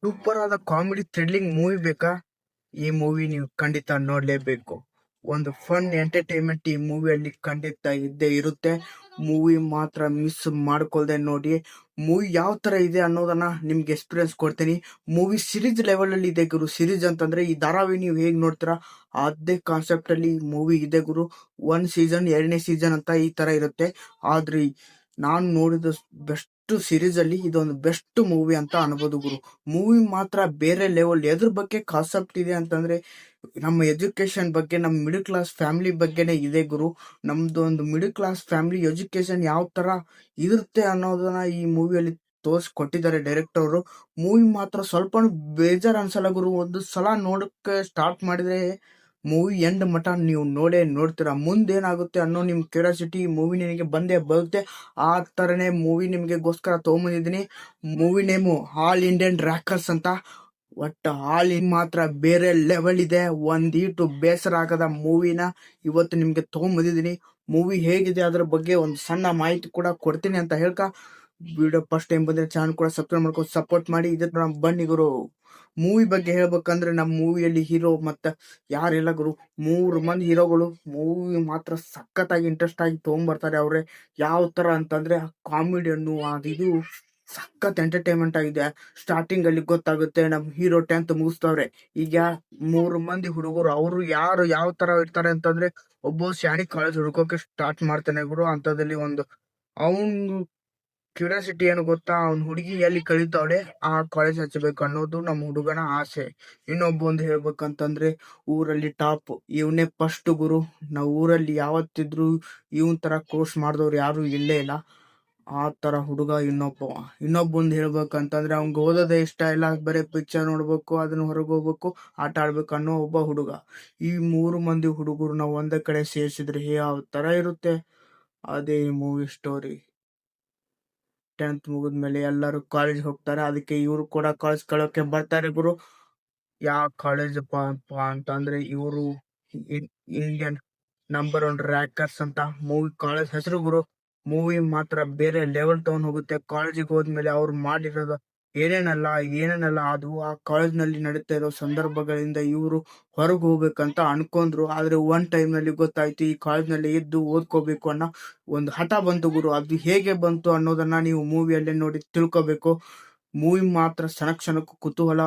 Super ಆದ comedy thrilling movie ಬೇಕಾ? ಈ ಮೂವಿ ನೀವು ಖಂಡಿತ ನೋಡ್ಲೇಬೇಕು. ಒಂದು ಫನ್ ಎಂಟರ್ಟೈನ್ಮೆಂಟ್ ಈ ಮೂವಿಯಲ್ಲಿ ಖಂಡಿತ ಇದ್ದೇ ಇರುತ್ತೆ. ಮೂವಿ ಮಾತ್ರ ಮಿಸ್ ಮಾಡ್ಕೊಳ್ದೆ ನೋಡಿ. ಮೂವಿ ಯಾವ ತರ ಇದೆ ಅನ್ನೋದನ್ನ ನಿಮ್ಗೆ ಎಕ್ಸ್ಪೀರಿಯನ್ಸ್ ಕೊಡ್ತೀನಿ. ಮೂವಿ ಸಿರೀಸ್ ಲೆವೆಲ್ ಅಲ್ಲಿ ಇದೆ ಗುರು. ಸಿರೀಸ್ ಅಂತಂದ್ರೆ ಈ ಧಾರಾವಾಹಿ ನೀವು ಹೇಗ್ ನೋಡ್ತೀರಾ ಅದೇ ಕಾನ್ಸೆಪ್ಟ್ ಅಲ್ಲಿ ಮೂವಿ ಇದೆ ಗುರು. 1 ಸೀಸನ್ 2ನೇ ಸೀಸನ್ ಅಂತ ಈ ತರ ಇರುತ್ತೆ. ಆದ್ರೆ ನಾನು ನೋಡಿದ ಬೆಸ್ಟ್ ಸಿರೀಸ್ ಅಲ್ಲಿ ಇದೊಂದು ಬೆಸ್ಟ್ ಮೂವಿ ಅಂತ ಅನ್ಬೋದು ಗುರು. ಮೂವಿ ಮಾತ್ರ ಬೇರೆ ಲೆವೆಲ್. ಎದ್ರ ಬಗ್ಗೆ ಕಾನ್ಸೆಪ್ಟ್ ಇದೆ ಅಂತಂದ್ರೆ ನಮ್ಮ ಎಜುಕೇಶನ್ ಬಗ್ಗೆ, ನಮ್ಮ ಮಿಡಲ್ ಕ್ಲಾಸ್ ಫ್ಯಾಮಿಲಿ ಬಗ್ಗೆನೇ ಇದೆ ಗುರು. ನಮ್ದು ಒಂದು ಮಿಡಲ್ ಕ್ಲಾಸ್ ಫ್ಯಾಮಿಲಿ ಎಜುಕೇಶನ್ ಯಾವ ತರ ಇರುತ್ತೆ ಅನ್ನೋದನ್ನ ಈ ಮೂವಿಯಲ್ಲಿ ತೋರಿಸ್ಕೊಟ್ಟಿದ್ದಾರೆ ಡೈರೆಕ್ಟರ್ ಅವರು. ಮೂವಿ ಮಾತ್ರ ಸ್ವಲ್ಪ ಬೇಜಾರ್ ಅನ್ಸಲ್ಲ ಗುರು. ಒಂದು ಸಲ ನೋಡಕ್ಕೆ ಸ್ಟಾರ್ಟ್ ಮಾಡಿದ್ರೆ ಮೂವಿ ಎಂಡ್ ಮಟ ನೀವು ನೋಡೇ ನೋಡ್ತೀರಾ. ಮುಂದೇನಾಗುತ್ತೆ ಅನ್ನೋ ನಿಮ್ ಕ್ಯೂರಿಯಾಸಿಟಿ ಮೂವಿ ನಿಮಗೆ ಬಂದೇ ಬರುತ್ತೆ. ಆ ತರನೇ ಮೂವಿ ನಿಮ್ಗೆಗೋಸ್ಕರ ತಗೊಂಬಂದಿದ್ದೀನಿ. Movie name all Indian rackers ಅಂತ. ಒಟ್ಟು ಆಲ್ ಇನ್ ಮಾತ್ರ ಬೇರೆ ಲೆವೆಲ್ ಇದೆ. ಒಂದೀಟು ಬೇಸರ ಆಗದ ಮೂವಿನ ಇವತ್ತು ನಿಮ್ಗೆ ತಗೊಂಬಂದಿದ್ದೀನಿ. ಮೂವಿ ಹೇಗಿದೆ ಅದ್ರ ಬಗ್ಗೆ ಒಂದು ಸಣ್ಣ ಮಾಹಿತಿ ಕೂಡ ಕೊಡ್ತೀನಿ ಅಂತ ಹೇಳ್ಕ, ವಿಡಿಯೋ ಫಸ್ಟ್ ಟೈಮ್ ಬಂದ್ರೆ ಚಾನಲ್ ಕೂಡ ಸಬ್ಸ್ಕ್ರೈಬ್ ಮಾಡ್ಕೊಂಡು ಸಪೋರ್ಟ್ ಮಾಡಿ. ಇದ್ರ ಬನ್ನಿ ಗುರು. ಮೂವಿ ಬಗ್ಗೆ ಹೇಳ್ಬೇಕಂದ್ರೆ ನಮ್ಮ ಮೂವಿಯಲ್ಲಿ ಹೀರೋ ಮತ್ತೆ ಯಾರೆಲ್ಲ ಗುರು, 3 ಮಂದಿ ಹೀರೋಗಳು. ಮೂವಿ ಮಾತ್ರ ಸಖತ್ತಾಗಿ ಇಂಟ್ರೆಸ್ಟ್ ಆಗಿ ತಗೊಂಡ್ಬರ್ತಾರೆ ಅವ್ರೆ. ಯಾವ ತರ ಅಂತಂದ್ರೆ ಕಾಮಿಡಿಯನ್ನು ಇದು ಸಖತ್ ಎಂಟರ್ಟೈನ್ಮೆಂಟ್ ಆಗಿದೆ. ಸ್ಟಾರ್ಟಿಂಗ್ ಅಲ್ಲಿ ಗೊತ್ತಾಗುತ್ತೆ ನಮ್ ಹೀರೋ 10th ಮುಗಿಸ್ತವ್ರೆ. ಈಗ 3 ಮಂದಿ ಹುಡುಗರು ಅವರು ಯಾರು ಯಾವ ತರ ಇರ್ತಾರೆ ಅಂತಂದ್ರೆ, ಒಬ್ಬ ಶಾಣಿ ಕಾಲೇಜ್ ಹುಡ್ಕೋಕೆ ಸ್ಟಾರ್ಟ್ ಮಾಡ್ತಾನೆ ಗುರು. ಅಂತದಲ್ಲಿ ಒಂದು ಅವನ್ ಕ್ಯೂರಿಯಾಸಿಟಿ ಏನು ಗೊತ್ತಾ, ಅವ್ನ ಹುಡುಗಿ ಎಲ್ಲಿ ಕಲಿತಾವಳೆ ಆ ಕಾಲೇಜ್ ಹಚ್ಚಬೇಕು ಅನ್ನೋದು ನಮ್ಮ ಹುಡುಗನ ಆಸೆ. ಇನ್ನೊಬ್ಬ ಒಂದು ಹೇಳ್ಬೇಕಂತಂದ್ರೆ ಊರಲ್ಲಿ ಟಾಪ್ ಇವನೇ ಫಸ್ಟ್ ಗುರು. ನಾವು ಊರಲ್ಲಿ ಯಾವತ್ತಿದ್ರು ಇವನ್ ತರ ಕೋರ್ಸ್ ಮಾಡಿದವ್ರು ಯಾರು ಇಲ್ಲೇ ಇಲ್ಲ. ಆ ತರ ಹುಡುಗ ಇನ್ನೊಬ್ಬ ಹೇಳ್ಬೇಕಂತಂದ್ರೆ ಅವ್ನ್ಗೆ ಓದೋದೇ ಇಷ್ಟ ಇಲ್ಲ, ಬರೀ ಪಿಕ್ಚರ್ ನೋಡ್ಬೇಕು, ಅದನ್ನ ಹೊರಗೆ ಹೋಗ್ಬೇಕು, ಆಟ ಆಡ್ಬೇಕು ಅನ್ನೋ ಒಬ್ಬ ಹುಡುಗ. ಈ 3 ಮಂದಿ ಹುಡುಗರು ನಾವು ಒಂದೇ ಕಡೆ ಸೇರಿಸಿದ್ರೆ ಯಾವ ತರ ಇರುತ್ತೆ, ಅದೇ ಈ ಮೂವಿ ಸ್ಟೋರಿ. 10th ಮುಗಿದ್ಮೇಲೆ ಎಲ್ಲರೂ ಕಾಲೇಜ್ ಹೋಗ್ತಾರೆ. ಅದಕ್ಕೆ ಇವರು ಕೂಡ ಕಾಲೇಜ್ ಕಳೋಕೆ ಬರ್ತಾರೆ ಗುರು. ಯಾವ ಕಾಲೇಜ್ ಅಂತಂದ್ರೆ ಇವರು ಇಂಡಿಯನ್ ನಂಬರ್ 1 ರ್ಯಾಕರ್ಸ್ ಅಂತ ಮೂವಿ ಕಾಲೇಜ್ ಹೆಸರು ಗುರು. ಮೂವಿ ಮಾತ್ರ ಬೇರೆ ಲೆವೆಲ್ ತಗೊಂಡ್ ಹೋಗುತ್ತೆ. ಕಾಲೇಜಿಗೆ ಹೋದ್ಮೇಲೆ ಅವ್ರು ಮಾಡಿರೋದು ಏನೇನಲ್ಲ ಅದು ಆ ಕಾಲೇಜ್ ನಲ್ಲಿ ನಡೀತಾ ಇರೋ ಸಂದರ್ಭಗಳಿಂದ ಇವರು ಹೊರಗೆ ಹೋಗ್ಬೇಕಂತ ಅನ್ಕೊಂಡ್ರು. ಆದ್ರೆ ಟೈಮ್ ನಲ್ಲಿ ಗೊತ್ತಾಯ್ತು ಈ ಕಾಲೇಜ್ ನಲ್ಲಿ ಇದ್ದು ಓದ್ಕೋಬೇಕು ಅನ್ನೋ ಒಂದು ಹಠ ಬಂತು ಗುರು. ಅದು ಹೇಗೆ ಬಂತು ಅನ್ನೋದನ್ನ ನೀವು ಮೂವಿಯಲ್ಲೇ ನೋಡಿ ತಿಳ್ಕೊಬೇಕು. ಮೂವಿ ಮಾತ್ರ ಕ್ಷಣಕ್ಕೂ ಕುತೂಹಲ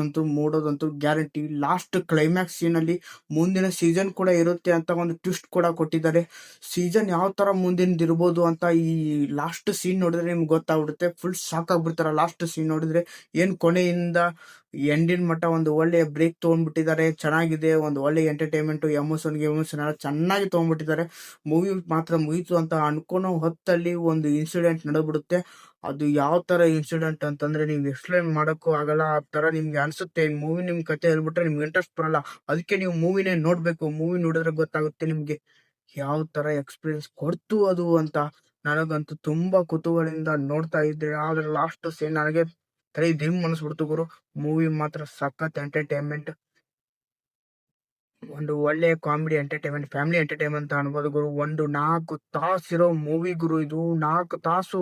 ಅಂತೂ ಮೂಡೋದಂತೂ ಗ್ಯಾರಂಟಿ. ಲಾಸ್ಟ್ ಕ್ಲೈಮ್ಯಾಕ್ಸ್ ಸೀನ್ ಅಲ್ಲಿ ಮುಂದಿನ ಸೀಸನ್ ಕೂಡ ಇರುತ್ತೆ ಅಂತ ಒಂದು ಟ್ವಿಸ್ಟ್ ಕೂಡ ಕೊಟ್ಟಿದ್ದಾರೆ. ಸೀಸನ್ ಯಾವ ತರ ಮುಂದಿನದಿರ್ಬೋದು ಅಂತ ಈ ಲಾಸ್ಟ್ ಸೀನ್ ನೋಡಿದ್ರೆ ನಿಮ್ಗೆ ಗೊತ್ತಾಗ್ಬಿಡುತ್ತೆ. ಫುಲ್ ಶಾಕ್ ಆಗ್ಬಿಡ್ತಾರ ಲಾಸ್ಟ್ ಸೀನ್ ನೋಡಿದ್ರೆ. ಏನ್ ಕೊನೆಯಿಂದ ಎಂಡಿನ ಮಟ್ಟ ಒಂದು ಒಳ್ಳೆ ಬ್ರೇಕ್ ತಗೊಂಡ್ಬಿಟ್ಟಿದ್ದಾರೆ. ಚೆನ್ನಾಗಿದೆ, ಒಂದು ಒಳ್ಳೆ ಎಂಟರ್ಟೈನ್ಮೆಂಟ್, ಎಮೋಷನ್ ಎಲ್ಲ ಚೆನ್ನಾಗಿ ತಗೊಂಡ್ಬಿಟ್ಟಿದ್ದಾರೆ. ಮೂವಿ ಮಾತ್ರ ಮುಗೀತು ಅಂತ ಅನ್ಕೊಳೋ ಹೊತ್ತಲ್ಲಿ ಒಂದು ಇನ್ಸಿಡೆಂಟ್ ನಡೆದ್ಬಿಡುತ್ತೆ. ಅದು ಯಾವ ತರ ಇನ್ಸಿಡೆಂಟ್ ಅಂತಂದ್ರೆ ನೀವು ಎಕ್ಸ್ಪ್ಲೈನ್ ಮಾಡಕ್ಕೂ ಆಗಲ್ಲ. ಆ ತರ ನಿಮ್ಗೆ ಅನ್ಸುತ್ತೆ. ಮೂವಿ ನಿಮ್ ಕತೆ ಹೇಳ್ಬಿಟ್ರೆ ನಿಮ್ಗೆ ಇಂಟ್ರೆಸ್ಟ್ ಬರಲ್ಲ. ಅದಕ್ಕೆ ನೀವು ಮೂವಿನೇ ನೋಡ್ಬೇಕು. ಮೂವಿ ನೋಡಿದ್ರೆ ಗೊತ್ತಾಗುತ್ತೆ ನಿಮ್ಗೆ ಯಾವ ತರ ಎಕ್ಸ್ಪೀರಿಯನ್ಸ್ ಕೊಡ್ತು ಅದು ಅಂತ. ನನಗಂತೂ ತುಂಬಾ ಕುತೂಹಲದಿಂದ ನೋಡ್ತಾ ಇದ್ದೆ. ಆದ್ರೆ ಲಾಸ್ಟ್ ಸೀನ್ ನನಗೆ ತಲೆ ದಿಮ್ ಅನ್ಸ್ಬಿಡ್ತು ಗುರು. ಮೂವಿ ಮಾತ್ರ ಸಖತ್ ಎಂಟರ್ಟೈನ್ಮೆಂಟ್, ಒಂದು ಒಳ್ಳೆ ಕಾಮಿಡಿ ಎಂಟರ್ಟೈನ್ಮೆಂಟ್, ಫ್ಯಾಮಿಲಿ ಎಂಟರ್ಟೈನ್ಮೆಂಟ್ ಅಂತ ಅನ್ಬೋದು ಗುರು. ಒಂದು 4 ತಾಸಿರೋ ಮೂವಿ ಗುರು ಇದು. 4 ತಾಸು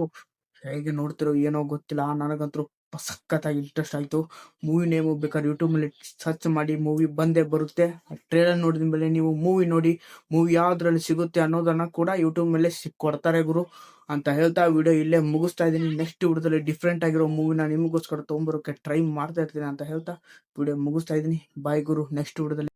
ಹೇಗೆ ನೋಡ್ತಿರೋ ಏನೋ ಗೊತ್ತಿಲ್ಲ. ನನಗಂತೂ ಸಖತ್ತಾಗಿ ಇಂಟ್ರೆಸ್ಟ್ ಆಯ್ತು. ಮೂವಿ ನೇಮ್ ಬೇಕಾದ್ರೆ ಯೂಟ್ಯೂಬ್ ನಲ್ಲಿ ಸರ್ಚ್ ಮಾಡಿ ಮೂವಿ ಬಂದೇ ಬರುತ್ತೆ. ಟ್ರೇಲರ್ ನೋಡಿದ ಮೇಲೆ ನೀವು ಮೂವಿ ನೋಡಿ. ಮೂವಿ ಯಾವ್ದ್ರಲ್ಲಿ ಸಿಗುತ್ತೆ ಅನ್ನೋದನ್ನ ಕೂಡ ಯೂಟ್ಯೂಬ್ ಮೇಲೆ ಕೊಡ್ತಾರೆ ಗುರು ಅಂತ ಹೇಳ್ತಾ ವಿಡಿಯೋ ಇಲ್ಲೇ ಮುಗಿಸ್ತಾ ಇದೀನಿ. ನೆಕ್ಸ್ಟ್ ವಿಡಿಯೋದಲ್ಲಿ ಡಿಫ್ರೆಂಟ್ ಆಗಿರೋ ಮೂವಿನ ನಿಮಗೋಸ್ಕರ ತೊಗೊಂಬರೋಕೆ ಟ್ರೈ ಮಾಡ್ತಾ ಇರ್ತೀನಿ ಅಂತ ಹೇಳ್ತಾ ವಿಡಿಯೋ ಮುಗಿಸ್ತಾ ಇದೀನಿ. ಬಾಯ್ ಗುರು. ನೆಕ್ಸ್ಟ್ ವಿಡಿಯೋದಲ್ಲಿ